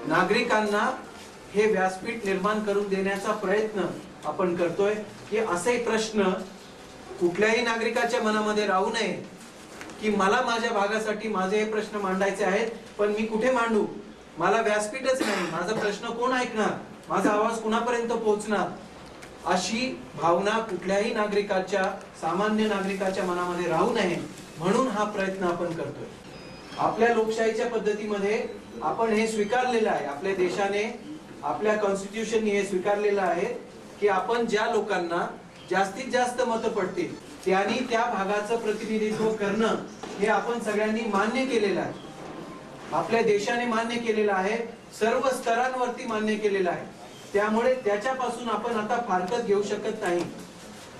नागरिकांना हे व्यासपीठ निर्माण करून देण्याचा प्रयत्न आपण करतोय की असे प्रश्न कुठल्याही नागरिकाच्या मनामध्ये राहू नये की मला माझ्या भागासाठी माझे हे प्रश्न मांडायचे आहेत, पण मी कुठे मांडू, मला व्यासपीठच नाही, माझा प्रश्न कोण ऐकणार, माझा आवाज कुणापर्यंत पोहोचणार, अशी भावना कुठल्याही नागरिकाच्या, सामान्य नागरिकाच्या मनामध्ये राहू नये म्हणून हा प्रयत्न आपण करतोय. आपल्या लोकशाहीच्या पद्धतीमध्ये आपण हे स्वीकारलेलं आहे, आपल्या देशाने, आपल्या कॉन्स्टिट्यूशनने हे स्वीकारलेलं आहे की आपण ज्या लोकांना जास्तीत जास्त मतं पडतील त्यांनी त्या भागाचं प्रतिनिधित्व करणं हे आपण सगळ्यांनी मान्य केलेलं आहे. आपल्या देशाने मान्य केलेलं आहे, सर्व स्तरांवरती मान्य केलेलं आहे. त्यामुळे त्याच्यापासून आपण आता फारकत घेऊ शकत नाही.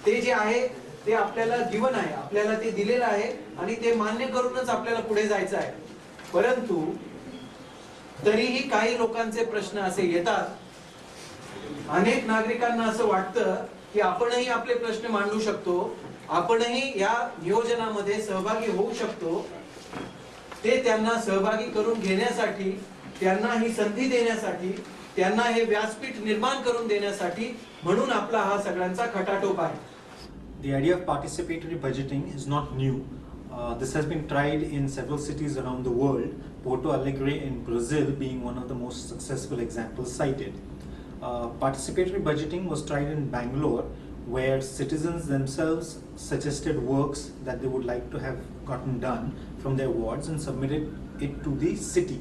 ते जे आहे ते आपल्याला जीवन आहे, आपल्याला ते दिलेलं आहे आणि ते मान्य करूनच आपल्याला पुढे जायचं आहे. परंतु तरीही काही लोकांचे प्रश्न असे येतात, अनेक नागरिकांना असं वाटतं की आपणही आपले प्रश्न मांडू शकतो, आपणही या नियोजनामध्ये सहभागी होऊ शकतो. ते त्यांना सहभागी करून घेण्यासाठी, त्यांना ही संधी देण्यासाठी, त्यांना हे व्यासपीठ निर्माण करून देण्यासाठी म्हणून आपला हा सगळ्यांचा खटाटोप आहे. The idea of participatory budgeting is not new. This has been tried in several cities around the world, Porto Alegre in Brazil being one of the most successful examples cited. Participatory budgeting was tried in Bangalore, where citizens themselves suggested works that they would like to have gotten done from their wards and submitted it to the city.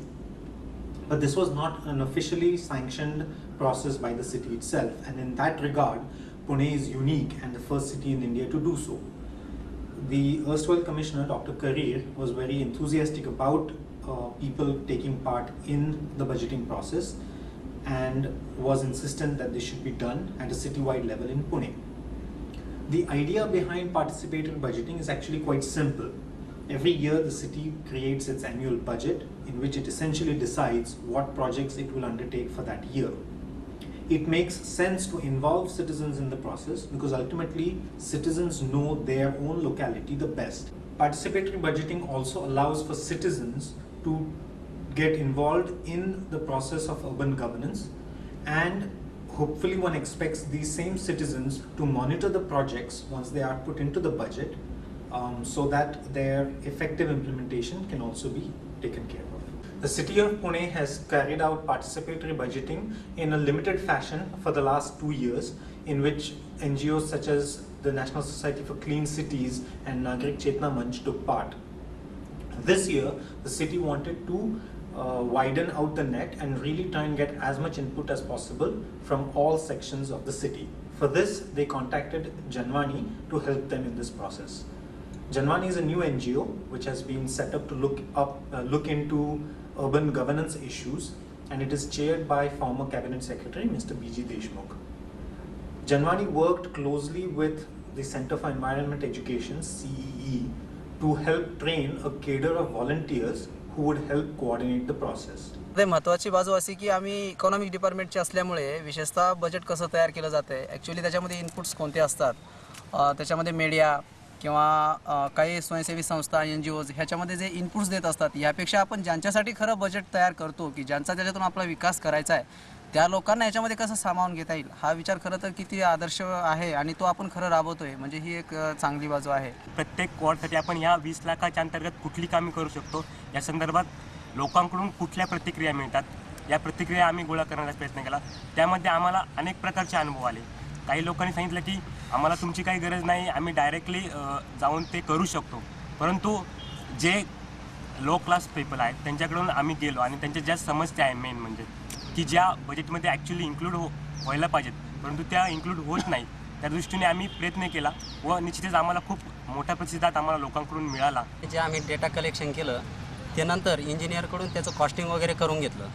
But this was not an officially sanctioned process by the city itself, and in that regard, Pune is unique and the first city in India to do so. The erstwhile commissioner, Dr. Karir, was very enthusiastic about people taking part in the budgeting process and was insistent that this should be done at a citywide level in Pune. The idea behind participatory budgeting is actually quite simple. Every year the city creates its annual budget in which it essentially decides what projects it will undertake for that year. It makes sense to involve citizens in the process because ultimately citizens know their own locality the best. Participatory budgeting also allows for citizens to get involved in the process of urban governance, and hopefully one expects these same citizens to monitor the projects once they are put into the budget, so that their effective implementation can also be taken care of. The city of Pune has carried out participatory budgeting in a limited fashion for the last 2 years, in which NGOs such as the National Society for Clean Cities and Nagrik Chetna Manch took part. This year, the city wanted to widen out the net and really try and get as much input as possible from all sections of the city. For this, they contacted Janvani to help them in this process. Janvani is a new NGO which has been set up to look into urban governance issues, and it is chaired by former Cabinet Secretary Mr. B.G. Deshmukh. Janvani worked closely with the Center for Environment Education, CEE, to help train a cadre of volunteers who would help coordinate the process. महत्त्वाची बाजू अशी की आम्ही economic डिपार्टमेंटचे असल्यामुळे विशेषतः budget कसं तयार केलं जातं, ॲक्च्युली त्याच्यामध्ये इनपुट्स कोणते असतात, त्याच्यामध्ये मीडिया किंवा काही स्वयंसेवी संस्था, NGOज ह्याच्यामध्ये जे इनपुट्स देत असतात, यापेक्षा आपण ज्यांच्यासाठी खरं बजेट तयार करतो की ज्यांचा त्याच्यातून आपला विकास करायचा आहे, त्या लोकांना याच्यामध्ये कसं सामावून घेता येईल, हा विचार खरं तर किती आदर्श आहे आणि तो आपण खरं राबवतोय, म्हणजे ही एक चांगली बाजू आहे. प्रत्येक वॉर्डसाठी आपण या 20 लाखाच्या अंतर्गत कुठली कामे करू शकतो, या संदर्भात लोकांकडून कुठल्या प्रतिक्रिया मिळतात, या प्रतिक्रिया आम्ही गोळा करण्याचा प्रयत्न केला. त्यामध्ये आम्हाला अनेक प्रकारचे अनुभव आले. काही लोकांनी सांगितलं की आम्हाला तुमची काही गरज नाही, आम्ही डायरेक्टली जाऊन ते करू शकतो. परंतु जे लो क्लास पीपल आहेत त्यांच्याकडून आम्ही गेलो आणि त्यांच्या ज्या समस्या आहे मेन म्हणजे की ज्या बजेटमध्ये ॲक्च्युली इन्क्लूड व्हायला पाहिजेत परंतु त्या इन्क्लूड होत नाही, त्या दृष्टीने आम्ही प्रयत्न केला व निश्चितच आम्हाला खूप मोठा प्रतिसाद आम्हाला लोकांकडून मिळाला. जे आम्ही डेटा कलेक्शन केलं त्यानंतर इंजिनियरकडून त्याचं कॉस्टिंग वगैरे करून घेतलं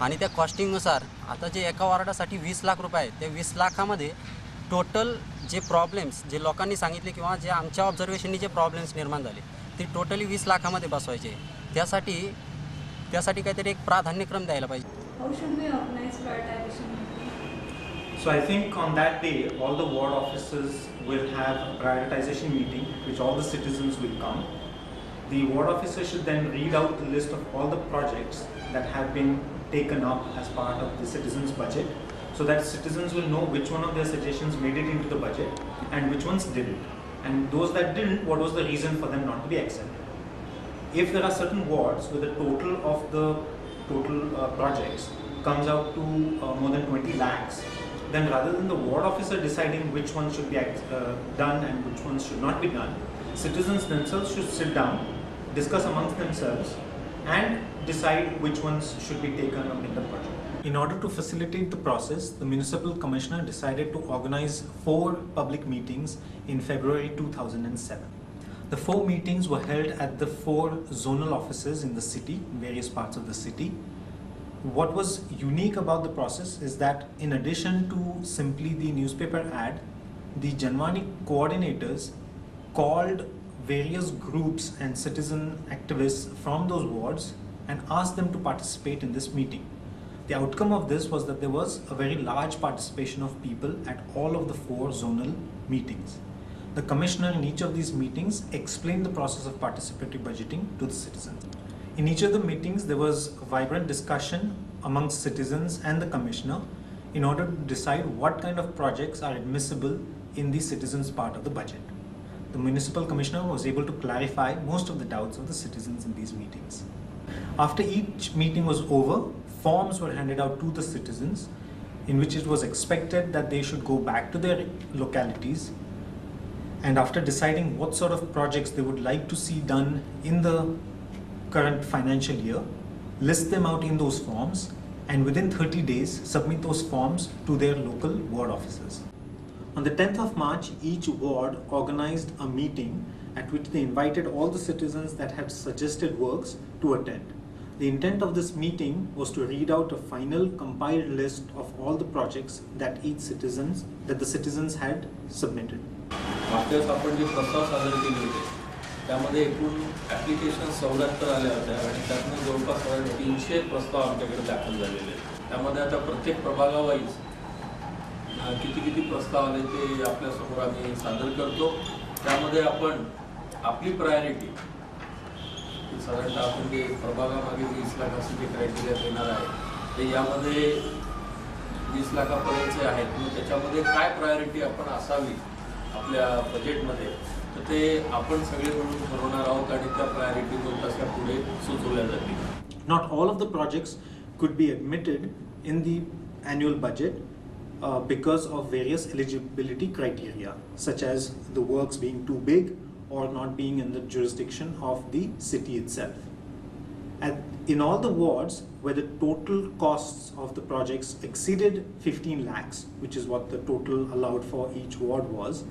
आणि त्या कॉस्टिंगनुसार आता जे एका वॉर्डासाठी 20 लाख रुपये आहेत, त्या 20 लाखामध्ये टोटल जे प्रॉब्लेम्स जे लोकांनी सांगितले किंवा जे आमच्या ऑब्झर्वेशननी जे प्रॉब्लेम्स निर्माण झाले ते टोटली 20 लाखामध्ये बसवायचे. त्यासाठी काहीतरी एक प्राधान्यक्रम द्यायला पाहिजे. So I think on that day, all the ward officers will have a prioritization meeting, which all the citizens will come. The ward officer should then read out the list of all the projects that have been taken up as part of the citizens' budget, so that citizens will know which one of their suggestions made it into the budget and which ones didn't. And those that didn't, what was the reason for them not to be accepted. If there are certain wards where the total of the total projects comes out to more than 20 lakhs, then rather than the ward officer deciding which ones should be done and which ones should not be done, citizens themselves should sit down, discuss amongst themselves, and decide which ones should be taken up in the project. In order to facilitate the process, the municipal commissioner decided to organize 4 public meetings in February 2007. The 4 meetings were held at the 4 zonal offices in the city, in various parts of the city. What was unique about the process is that in addition to simply the newspaper ad, the Janwani coordinators called various groups and citizen activists from those wards and asked them to participate in this meeting. The outcome of this was that there was a very large participation of people at all of the 4 zonal meetings. The commissioner in each of these meetings explained the process of participatory budgeting to the citizens. In each of the meetings, there was a vibrant discussion amongst citizens and the commissioner in order to decide what kind of projects are admissible in the citizens' part of the budget. The municipal commissioner was able to clarify most of the doubts of the citizens in these meetings. After each meeting was over, forms were handed out to the citizens in which it was expected that they should go back to their localities, and after deciding what sort of projects they would like to see done in the current financial year, list them out in those forms, and within 30 days submit those forms to their local ward offices. On the 10th of March, each ward organized a meeting at which they invited all the citizens that had suggested works to attend. The intent of this meeting was to read out a final compiled list of all the projects that the citizens had submitted. मागच्या वेळेस आपण जे प्रस्ताव सादर केले होते त्यामध्ये एकूण application 74 आल्या होत्या आणि त्यातून जवळपास 300 प्रस्ताव आमच्याकडे दाखल झालेले आहेत. त्यामध्ये आता प्रत्येक प्रभागावाईज किती प्रस्ताव आले ते आपल्यासमोर आम्ही सादर करतो. त्यामध्ये आपण आपली प्रायोरिटी साधारणतः आपण जे प्रभागामागे 20 लाखाचं जे क्रायटेरिया देणार आहे ते यामध्ये 20 लाखापर्यंतचे आहेत. मग त्याच्यामध्ये काय प्रायोरिटी आपण असावी आपल्या बजेटमध्ये तर ते आपण सगळे मिळून ठरवणार आहोत आणि त्या प्रायोरिटी तशा पुढे सुचवल्या जातील. Not all of the projects could be admitted in the annual budget because of various eligibility criteria, such as the works being too big or not being in the jurisdiction of the city itself. In all the wards where the total costs of the projects exceeded 15 lakhs, which is what the total allowed for each ward was,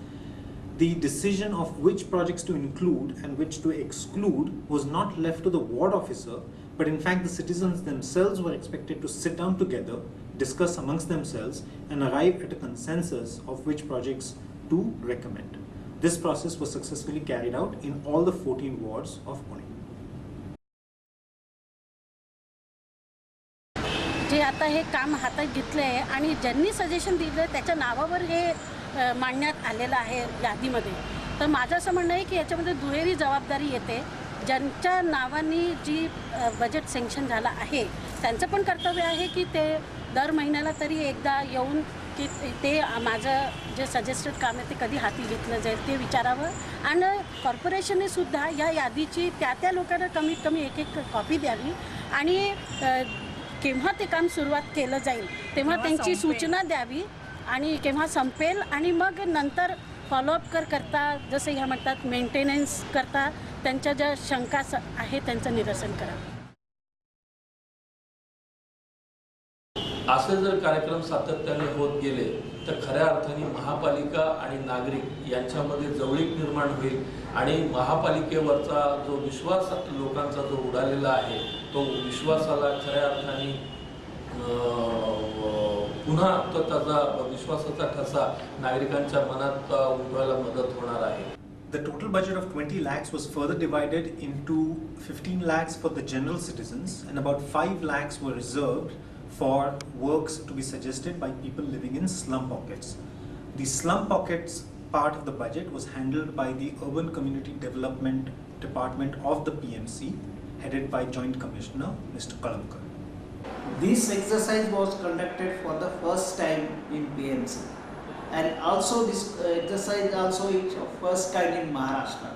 the decision of which projects to include and which to exclude was not left to the ward officer, but in fact the citizens themselves were expected to sit down together, discuss amongst themselves, and arrive at a consensus of which projects to recommend. This process was successfully carried out in all the 14 wards of Pune. जे आता हे काम हातात घेतलं आहे आणि ज्यांनी suggestion दिलं त्याच्या नावावर हे मांडण्यात आलेलं आहे यादीमध्ये, तर माझं असं म्हणणं आहे की याच्यामध्ये दुहेरी जबाबदारी येते. ज्यांच्या नावानी जी बजेट सँक्शन झालं आहे त्यांचं पण कर्तव्य आहे की ते दर महिन्याला तरी एकदा येऊन की ते माझं जे सजेस्टेड काम आहे ते कधी हाती घेतलं जाईल ते विचारावं. आणि कॉर्पोरेशनने सुद्धा या यादीची त्या लोकांना कमीत कमी एक कॉपी द्यावी आणि केव्हा ते काम सुरुवात केलं जाईल तेव्हा त्यांची सूचना द्यावी आणि केव्हा संपेल आणि मग नंतर फॉलोअप करता जसं ह्या म्हणतात मेंटेनन्स करता त्यांच्या ज्या शंका आहे त्यांचं निरसन करावं. असे जर कार्यक्रम सातत्याने होत गेले तर खऱ्या अर्थाने महापालिका आणि नागरिक यांच्यामध्ये जवळीक निर्माण होईल आणि महापालिकेवरचा जो विश्वास लोकांचा जो उडालेला आहे तो विश्वासाला खऱ्या अर्थाने पुन्हा तो त्याचा विश्वासाचा ठसा नागरिकांच्या मनात उमटवायला मदत होणार आहे. The total budget of 20 lakhs was further divided into 15 lakhs for the general citizens and about 5 lakhs were reserved for works to be suggested by people living in slum pockets. The slum pockets part of the budget was handled by the Urban Community Development Department of the PMC, headed by Joint Commissioner Mr. Kalamkar. This exercise was conducted for the first time in PMC, and also this exercise also is of first kind in Maharashtra,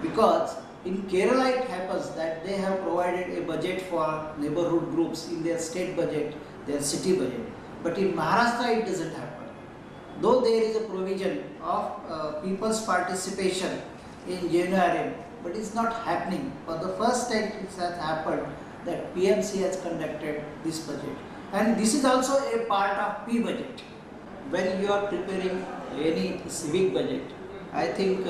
because in Kerala it happens that they have provided a budget for neighborhood groups in their state budget, their city budget, but in Maharashtra it doesn't happen. Though there is a provision of people's participation in JNRM, but it's not happening. For the first time it has happened that PMC has conducted this budget, and this is also a part of P budget. When you are preparing any civic budget, I think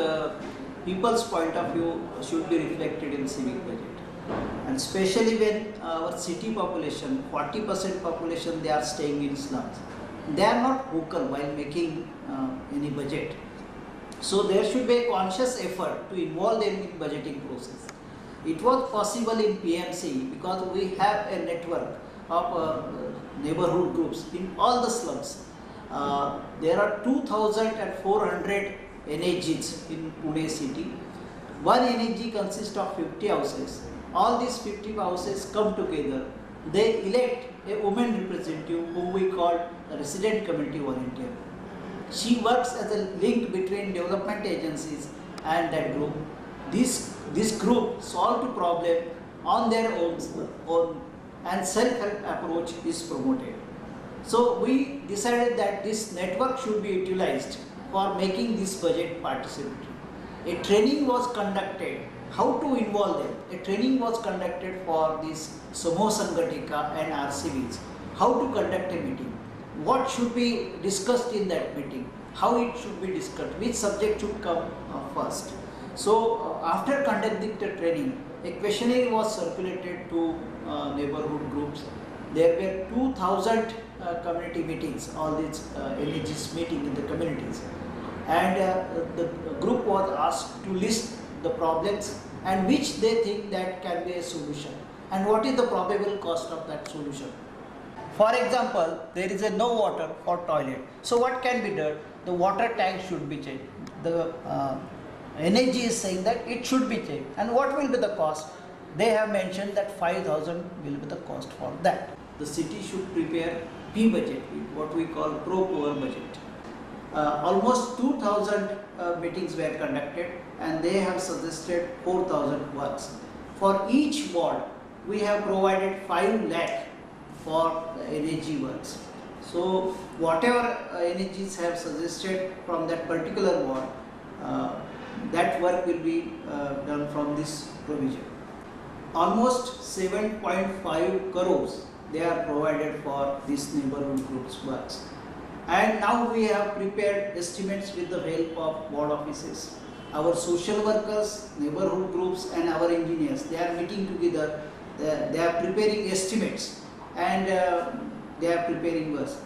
people's point of view should be reflected in civic budget, and especially when our city population, 40% population, they are staying in slums. They are not vocal while making any budget. So there should be a conscious effort to involve them in budgeting process. It was possible in PMC because we have a network of neighborhood groups in all the slums. There are 2,400 NHGs in Pune city. One NHG consists of 50 houses. All these 50 houses come together. They elect a woman representative whom we call a resident community volunteer. She works as a link between development agencies and that group. This group solve the problem on their own and self-help approach is promoted. So we decided that this network should be utilized for making this budget participatory. A training was conducted how to involve them. A training was conducted for this Samoh Sangatika and RCVs, how to conduct a meeting, what should be discussed in that meeting, how it should be discussed, which subject should come first. So after conducting the training, a questionnaire was circulated to neighborhood groups. There were 2,000 community meetings, all these NHGs meeting in the communities, and the group was asked to list the problems and which they think that can be a solution and what is the probable cost of that solution. For example, there is no water for toilet. So what can be done? The water tank should be changed. The NHG is saying that it should be changed. And what will be the cost? They have mentioned that 5,000 will be the cost for that. The city should prepare P budget, what we call pro-poor budget. Almost 2,000 meetings were conducted and they have suggested 4,000 works. For each ward, we have provided 5 lakh for the NHG works. So whatever NHGs have suggested from that particular ward, that work will be done from this provision. Almost 7.5 crores they are provided for this neighborhood groups works. And now we have prepared estimates with the help of ward offices. Our social workers, neighborhood groups and our engineers, they are meeting together, they are preparing estimates and they are preparing works.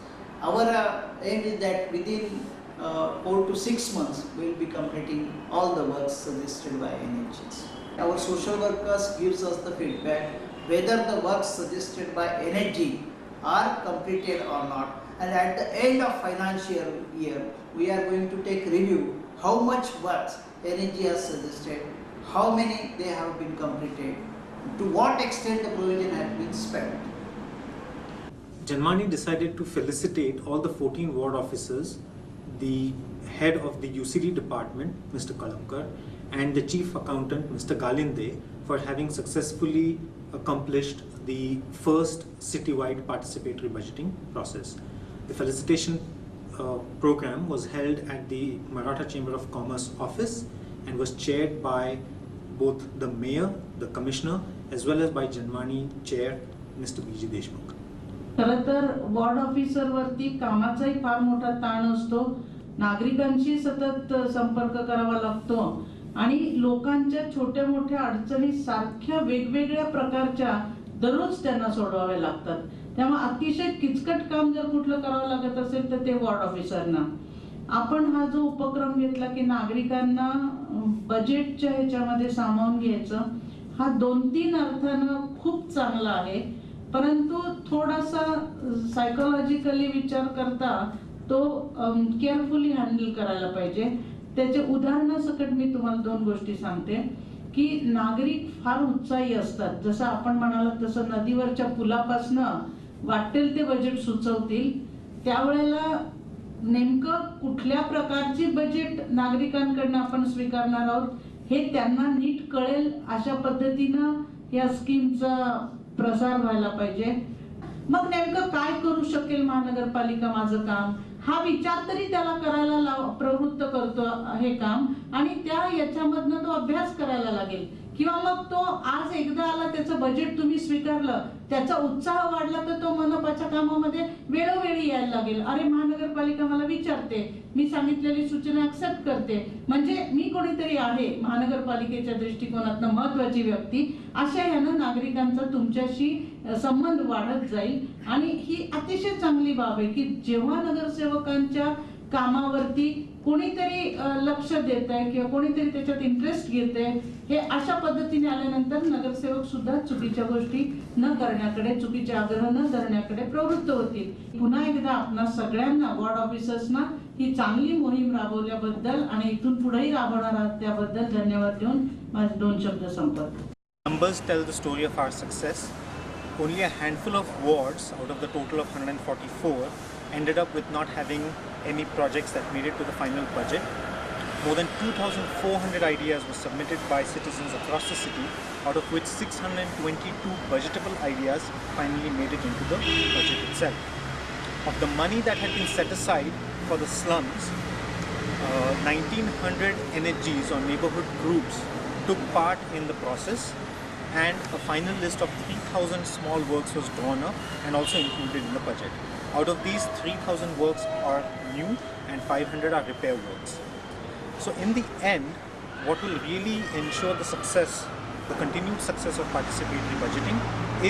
Our aim is that within 4 to 6 months we will be completing all the works suggested by NHGs. Our social workers gives us the feedback whether the works suggested by NHG are completed or not. And at the end of financial year, we are going to take review how much works NHG has suggested, how many they have been completed, to what extent the provision has been spent. Janmani decided to felicitate all the 14 ward officers, the head of the UCD department, Mr. Kalamkar, and the chief accountant, Mr. Galinde, for having successfully accomplished the first citywide participatory budgeting process. The felicitation program was held at the Maratha Chamber of Commerce office and was chaired by both the mayor, the commissioner, as well as by Janmani chair, Mr. B.G. Deshmukh. खरं तर ward officer वरती कामाचाही फार मोठा ताण असतो, नागरिकांशी सतत संपर्क करावा लागतो आणि लोकांच्या छोट्या मोठ्या अडचणी सारख्या वेगवेगळ्या प्रकारच्या दररोज त्यांना सोडवाव्या लागतात. त्यामुळे अतिशय किचकट काम जर कुठलं करावं लागत असेल तर ते वॉर्ड ऑफिसरना. आपण हा जो उपक्रम घेतला की नागरिकांना बजेटच्या ह्याच्यामध्ये सामावून घ्यायचं, हा 2-3 अर्थानं खूप चांगला आहे, परंतु थोडासा सायकोलॉजिकली विचार करता तो केअरफुली हँडल करायला पाहिजे. त्याचे उदाहरणासकट मी तुम्हाला 2 गोष्टी सांगते की नागरिक फार उत्साही असतात. जसं आपण म्हणालात तसं नदीवरच्या पुलापासनं वाटेल ते बजेट सुचवतील. त्यावेळेला नेमकं कुठल्या प्रकारची बजेट नागरिकांकडनं आपण स्वीकारणार आहोत हे त्यांना नीट कळेल अशा पद्धतीनं या स्कीमचा प्रसार व्हायला पाहिजे. मग नेमकं काय करू शकेल महानगरपालिका माझं काम हा विचार तरी त्याला करायला प्रवृत्त करतो हे काम, आणि त्या याच्यामधनं तो अभ्यास करायला लागेल. किंवा मग तो आज एकदा आला त्याचं बजेट तुम्ही स्वीकारलं, त्याचा उत्साह वाढला तर तो मनपाच्या कामामध्ये वेळोवेळी यायला लागेल. अरे महानगरपालिका मला विचारते, मी सांगितलेली सूचना ऍक्सेप्ट करते, म्हणजे मी कोणीतरी आहे महानगरपालिकेच्या दृष्टिकोनातनं महत्वाची व्यक्ती. अशा यानं नागरिकांचा तुमच्याशी संबंध वाढत जाईल. आणि ही अतिशय चांगली बाब आहे की जेव्हा नगरसेवकांच्या कामावरती कोणीतरी लक्ष देत आहे किंवा कोणीतरी त्याच्यात इंटरेस्ट घेत आहे, हे अशा पद्धतीने आल्यानंतर नगरसेवक सुद्धा चुकीच्या गोष्टी न करण्याकडे, चुकीचे आग्रह न धरण्याकडे प्रवृत्त होतील. पुन्हा एकदा आपणा सगळ्यांना वॉर्ड ऑफिसर्सना ही चांगली मोहीम राबवल्याबद्दल आणि इथून पुढेही राबवणार आहात त्याबद्दल धन्यवाद देऊन माझे 2 शब्द संपवतो. Numbers tell the story of our success. Only a handful of wards out of the total of 144 ended up with not having any projects that made it to the final budget. More than 2,400 ideas were submitted by citizens across the city, out of which 622 budgetable ideas finally made it into the budget itself. Of the money that had been set aside for the slums, 1,900 NHGs or neighborhood groups took part in the process, and a final list of 3,000 small works was drawn up and also included in the budget. Out of these, 3,000 works are new and 500 are repair works. So in the end, what will really ensure the success, the continued success of participatory budgeting,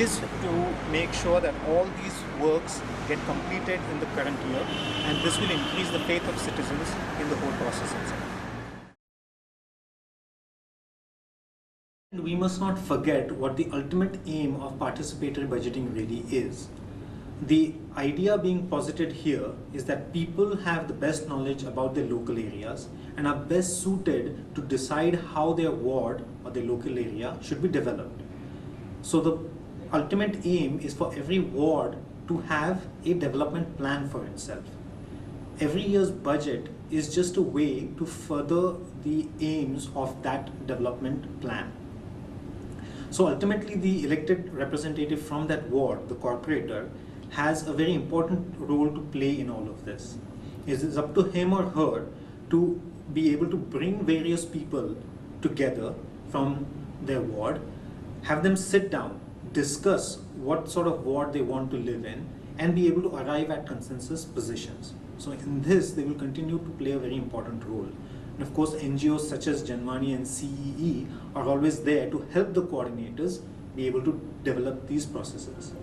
is to make sure that all these works get completed in the current year, and this will increase the faith of citizens in the whole process itself. We must not forget what the ultimate aim of participatory budgeting really is. The idea being posited here is that people have the best knowledge about their local areas and are best suited to decide how their ward or their local area should be developed. So the ultimate aim is for every ward to have a development plan for itself. Every year's budget is just a way to further the aims of that development plan. So ultimately, the elected representative from that ward, the corporator, has a very important role to play in all of this. It is up to him or her to be able to bring various people together from their ward, have them sit down, discuss what sort of ward they want to live in, and be able to arrive at consensus positions. So in this, they will continue to play a very important role. And of course, NGOs such as Janvani and CEE are always there to help the coordinators be able to develop these processes.